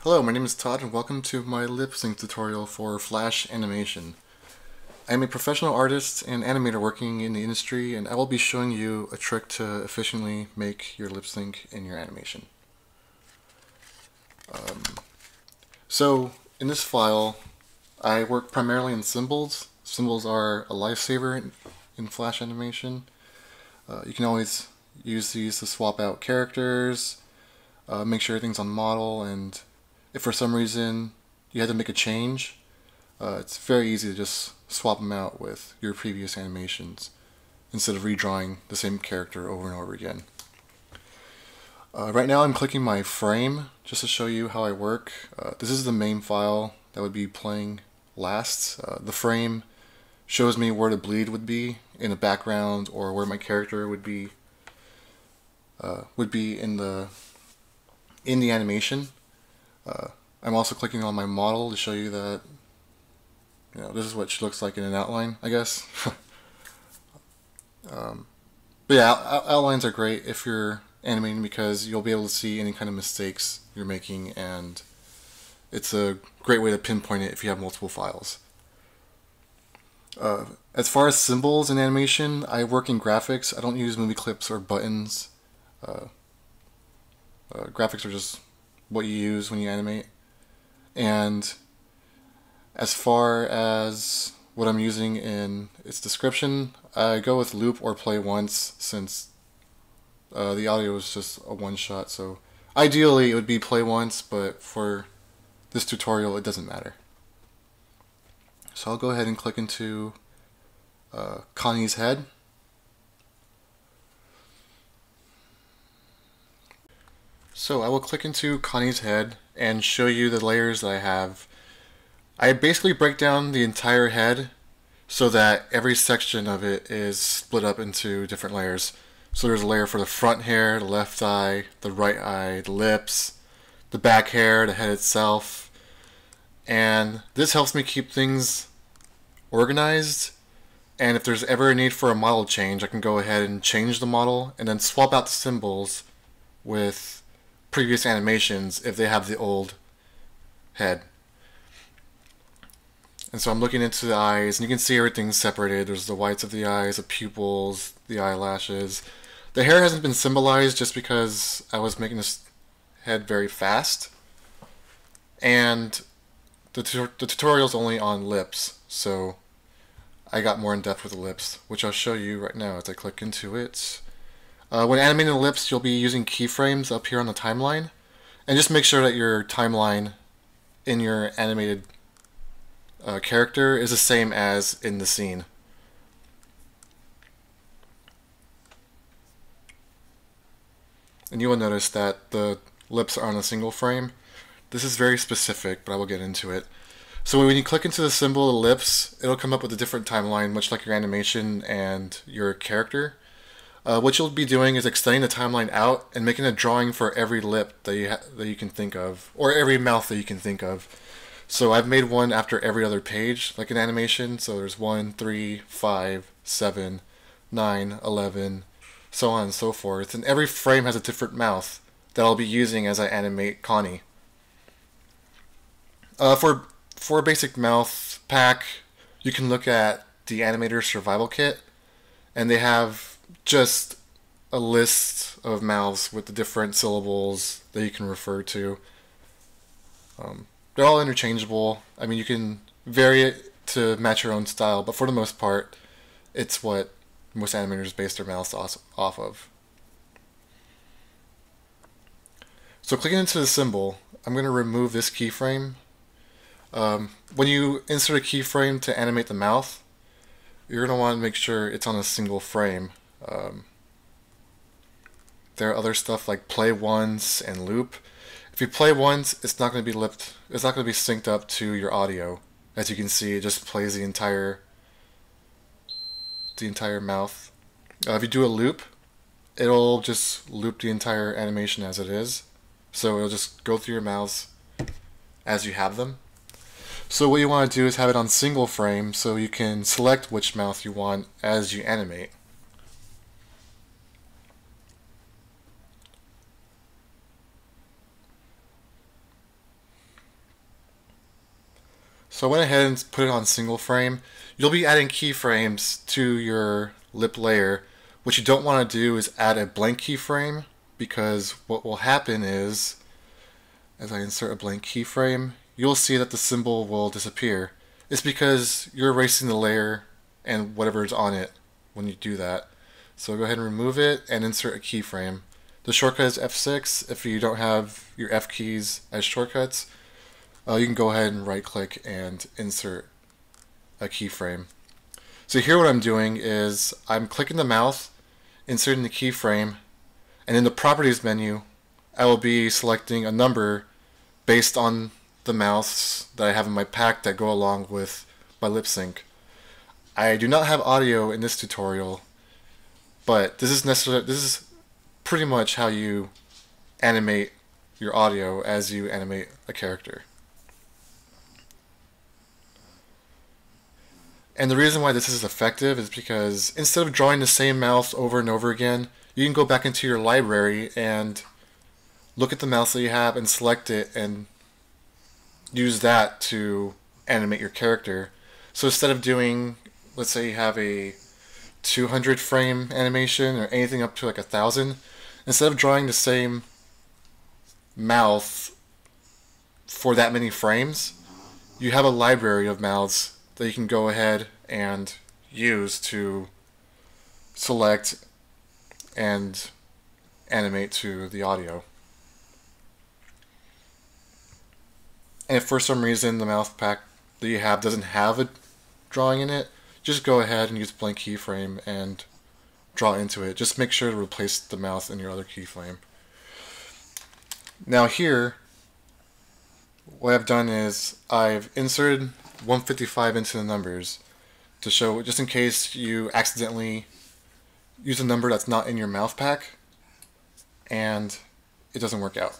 Hello, my name is Todd and welcome to my lip sync tutorial for Flash animation. I am a professional artist and animator working in the industry, and I will be showing you a trick to efficiently make your lip sync in your animation. So in this file I work primarily in symbols. Symbols are a lifesaver in Flash animation. You can always use these to swap out characters, make sure everything's on model, and if for some reason you had to make a change, it's very easy to just swap them out with your previous animations instead of redrawing the same character over and over again. Right now I'm clicking my frame just to show you how I work. This is the main file that would be playing last. The frame shows me where the bleed would be in the background or where my character would be in the animation. I'm also clicking on my model to show you that this is what she looks like in an outline, I guess. But yeah, outlines are great if you're animating because you'll be able to see any kind of mistakes you're making, and it's a great way to pinpoint it if you have multiple files. As far as symbols in animation, I work in graphics. I don't use movie clips or buttons. Graphics are just what you use when you animate. And as far as what I'm using in its description, I go with loop or play once since the audio is just a one shot. So ideally it would be play once, but for this tutorial it doesn't matter. So I'll go ahead and click into Connie's head. So I will click into Connie's head and show you the layers that I have. I basically break down the entire head so that every section of it is split up into different layers. So there's a layer for the front hair, the left eye, the right eye, the lips, the back hair, the head itself. And this helps me keep things organized. And if there's ever a need for a model change, I can go ahead and change the model and then swap out the symbols with previous animations if they have the old head. And so I'm looking into the eyes, and you can see everything's separated. There's the whites of the eyes, the pupils, the eyelashes. The hair hasn't been symbolized just because I was making this head very fast. And the tutorial's only on lips, so I got more in depth with the lips, which I'll show you right now as I click into it. When animating the lips, you'll be using keyframes up here on the timeline. And just make sure that your timeline in your animated character is the same as in the scene. And you will notice that the lips are on a single frame. This is very specific, but I will get into it. So when you click into the symbol of the lips, it'll come up with a different timeline, much like your animation and your character. What you'll be doing is extending the timeline out and making a drawing for every lip that you can think of, or every mouth that you can think of. So I've made one after every other page, like an animation. So there's 1, 3, 5, 7, 9, 11, so on and so forth. And every frame has a different mouth that I'll be using as I animate Connie. For a basic mouth pack, you can look at the Animator Survival Kit, and they have just a list of mouths with the different syllables that you can refer to. They're all interchangeable. I mean, you can vary it to match your own style, but for the most part, it's what most animators base their mouths off of. So clicking into the symbol, I'm going to remove this keyframe. When you insert a keyframe to animate the mouth, you're going to want to make sure it's on a single frame. There are other stuff like play once and loop. If you play once, it's not going to be synced up to your audio. As you can see, it just plays the entire mouth. If you do a loop, it'll just loop the entire animation as it is. So it'll just go through your mouths as you have them. So what you want to do is have it on single frame so you can select which mouth you want as you animate. So I went ahead and put it on single frame. You'll be adding keyframes to your lip layer. What you don't want to do is add a blank keyframe, because what will happen is, as I insert a blank keyframe, you'll see that the symbol will disappear. It's because you're erasing the layer and whatever is on it when you do that. So go ahead and remove it and insert a keyframe. The shortcut is F6. If you don't have your F keys as shortcuts, you can go ahead and right click and insert a keyframe. So here what I'm doing is I'm clicking the mouse, inserting the keyframe, and in the properties menu I will be selecting a number based on the mouse that I have in my pack that go along with my lip sync. I do not have audio in this tutorial, but this is pretty much how you animate your audio as you animate a character. And the reason why this is effective is because instead of drawing the same mouse over and over again, you can go back into your library and look at the mouse that you have and select it and use that to animate your character. So instead of doing, let's say you have a 200 frame animation or anything up to like 1,000, instead of drawing the same mouth for that many frames, you have a library of mouths that you can go ahead and use to select and animate to the audio. And if for some reason the mouth pack that you have doesn't have a drawing in it, just go ahead and use blank keyframe and draw into it. Just make sure to replace the mouth in your other keyframe. Now here, what I've done is I've inserted 155 into the numbers to show, just in case you accidentally use a number that's not in your mouth pack and it doesn't work out.